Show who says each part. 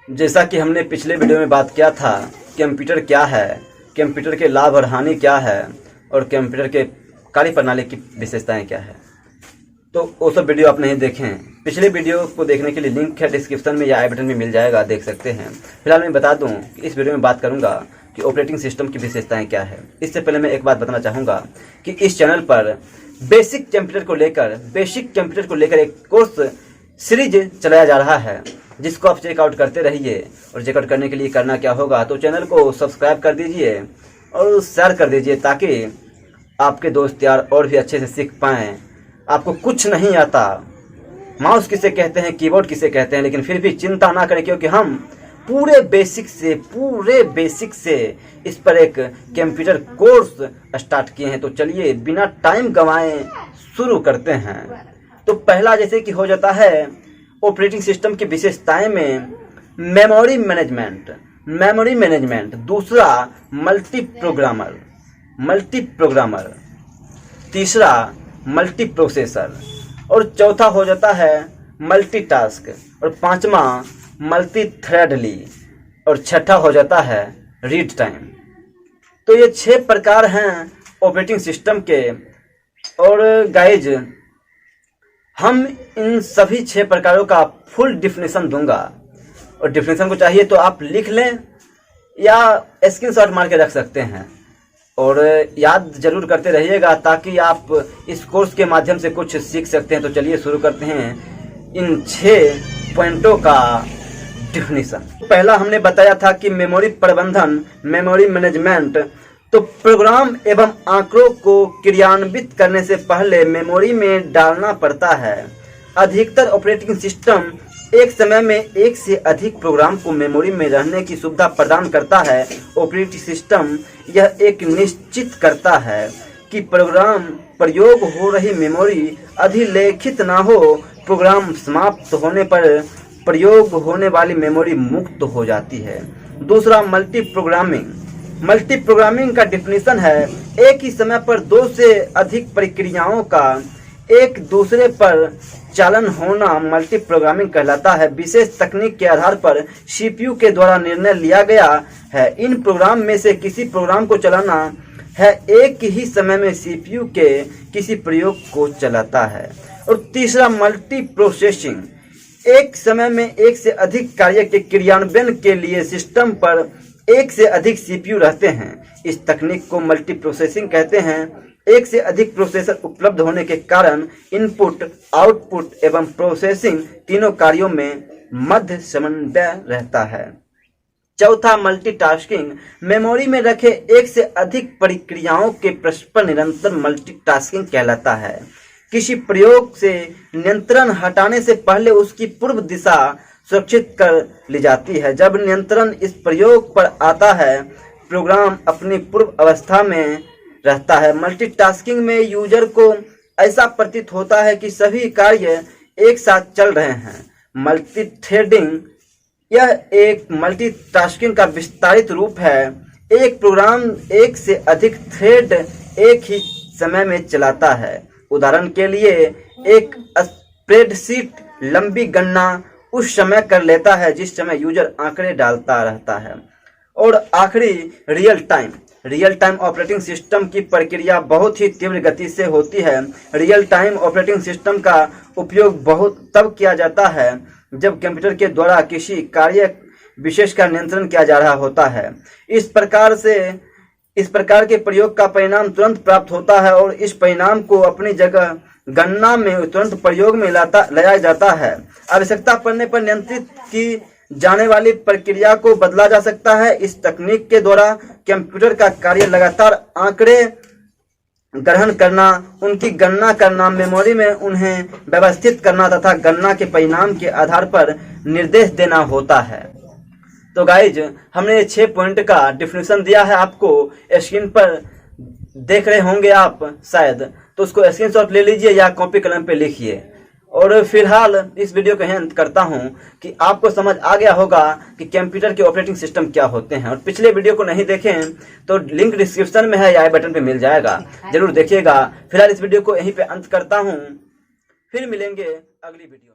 Speaker 1: जैसा कि हमने पिछले वीडियो में बात किया था, कंप्यूटर क्या है, कंप्यूटर के लाभ और हानि क्या है और कंप्यूटर के कार्यप्रणाली की विशेषताएं क्या है, तो वो सब वीडियो आप नहीं देखें। पिछले वीडियो को देखने के लिए लिंक है डिस्क्रिप्शन में या आई बटन में मिल जाएगा, देख सकते हैं। फिलहाल मैं बता दूं कि इस वीडियो में बात करूंगा कि ऑपरेटिंग सिस्टम की विशेषताएं क्या है। इससे पहले मैं एक बात बताना चाहूँगा कि इस चैनल पर बेसिक कंप्यूटर को लेकर एक कोर्स सीरीज चलाया जा रहा है, जिसको आप चेकआउट करते रहिए। और चेकआउट करने के लिए करना क्या होगा, तो चैनल को सब्सक्राइब कर दीजिए और शेयर कर दीजिए, ताकि आपके दोस्त यार और भी अच्छे से सीख पाएँ। आपको कुछ नहीं आता, माउस किसे कहते हैं, कीबोर्ड किसे कहते हैं, लेकिन फिर भी चिंता ना करें, क्योंकि हम पूरे बेसिक से इस पर एक कंप्यूटर कोर्स स्टार्ट किए हैं। तो चलिए बिना टाइम गंवाए शुरू करते हैं। तो पहला जैसे कि हो जाता है ऑपरेटिंग सिस्टम की विशेषताएं में मेमोरी मैनेजमेंट, दूसरा मल्टी प्रोग्रामर, तीसरा मल्टी प्रोसेसर और चौथा हो जाता है मल्टीटास्क और पांचवा मल्टी थ्रेडली और छठा हो जाता है रीड टाइम। तो ये 6 प्रकार हैं ऑपरेटिंग सिस्टम के। और गाइज, हम इन सभी 6 प्रकारों का फुल डिफिनेशन दूंगा, और डिफिनेशन को चाहिए तो आप लिख लें या स्क्रीनशॉट मार के रख सकते हैं, और याद जरूर करते रहिएगा ताकि आप इस कोर्स के माध्यम से कुछ सीख सकते हैं। तो चलिए शुरू करते हैं इन 6 पॉइंटों का डिफिनेशन। पहला हमने बताया था कि मेमोरी प्रबंधन, मेमोरी मैनेजमेंट। तो प्रोग्राम एवं आंकड़ों को क्रियान्वित करने से पहले मेमोरी में डालना पड़ता है। अधिकतर ऑपरेटिंग सिस्टम एक समय में एक से अधिक प्रोग्राम को मेमोरी में रहने की सुविधा प्रदान करता है। ऑपरेटिंग सिस्टम यह एक निश्चित करता है कि प्रोग्राम प्रयोग हो रही मेमोरी अधिलेखित ना हो। प्रोग्राम समाप्त होने पर प्रयोग होने वाली मेमोरी मुक्त हो जाती है। दूसरा मल्टी प्रोग्रामिंग का डिफिनीशन है एक ही समय पर 2 से अधिक प्रक्रियाओं का एक दूसरे पर चालन होना मल्टी प्रोग्रामिंग कहलाता है। विशेष तकनीक के आधार पर सीपीयू के द्वारा निर्णय लिया गया है इन प्रोग्राम में से किसी प्रोग्राम को चलाना है, एक ही समय में सीपीयू के किसी प्रयोग को चलाता है। और तीसरा मल्टी प्रोसेसिंग, एक समय में एक से अधिक कार्य के क्रियान्वयन के लिए सिस्टम पर एक से अधिक सीपीयू रहते हैं। इस तकनीक को मल्टी प्रोसेसिंग कहते हैं। एक से अधिक प्रोसेसर उपलब्ध होने के कारण इनपुट, आउटपुट एवं प्रोसेसिंग तीनों कार्यों में मध्य समन्वय रहता है। चौथा मल्टीटास्किंग, मेमोरी में रखे एक से अधिक प्रक्रियाओं के परस्पर निरंतर मल्टीटास्किंग कहलाता है। किसी प्रयोग से नियंत्रण हटाने से पहले उसकी पूर्व दिशा सुरक्षित कर ली जाती है। जब नियंत्रण इस प्रयोग पर आता है, प्रोग्राम अपनी पूर्व अवस्था में रहता है। मल्टीटास्किंग में यूजर को ऐसा प्रतीत होता है कि सभी कार्य एक साथ चल रहे हैं। मल्टीथ्रेडिंग, यह एक मल्टीटास्किंग का विस्तारित रूप है। एक प्रोग्राम एक से अधिक थ्रेड एक ही समय में चलाता है। उदाहरण के लिए एक स्प्रेडशीट लंबी गणना उस समय कर लेता है जिस समय यूजर आंकड़े डालता रहता है। और आखिरी रियल टाइम ऑपरेटिंग सिस्टम की प्रक्रिया बहुत ही तीव्र गति से होती है। रियल टाइम ऑपरेटिंग सिस्टम का उपयोग बहुत तब किया जाता है जब कंप्यूटर के द्वारा किसी कार्य विशेष का नियंत्रण किया जा रहा होता है। इस प्रकार के प्रयोग का परिणाम तुरंत प्राप्त होता है और इस परिणाम को अपनी जगह गणना में तुरंत प्रयोग में लाया जाता है। आवश्यकता पड़ने पर नियंत्रित की जाने वाली प्रक्रिया को बदला जा सकता है। इस तकनीक के द्वारा कंप्यूटर का कार्य लगातार आंकड़े ग्रहण करना, उनकी गणना करना, मेमोरी में उन्हें व्यवस्थित करना तथा गणना के परिणाम के आधार पर निर्देश देना होता है। तो गाइज, हमने 6 पॉइंट का डिफिनेशन दिया है, आपको स्क्रीन पर देख रहे होंगे आप शायद, तो उसको स्क्रीनशॉट ले लीजिए या कॉपी कलम पे लिखिए। और फिलहाल इस वीडियो का अंत करता हूं कि आपको समझ आ गया होगा कि कंप्यूटर के ऑपरेटिंग सिस्टम क्या होते हैं। और पिछले वीडियो को नहीं देखें तो लिंक डिस्क्रिप्शन में है या आई बटन पे मिल जाएगा, जरूर देखिएगा। फिलहाल इस वीडियो को यहीं पे अंत करता हूं, फिर मिलेंगे अगली वीडियो।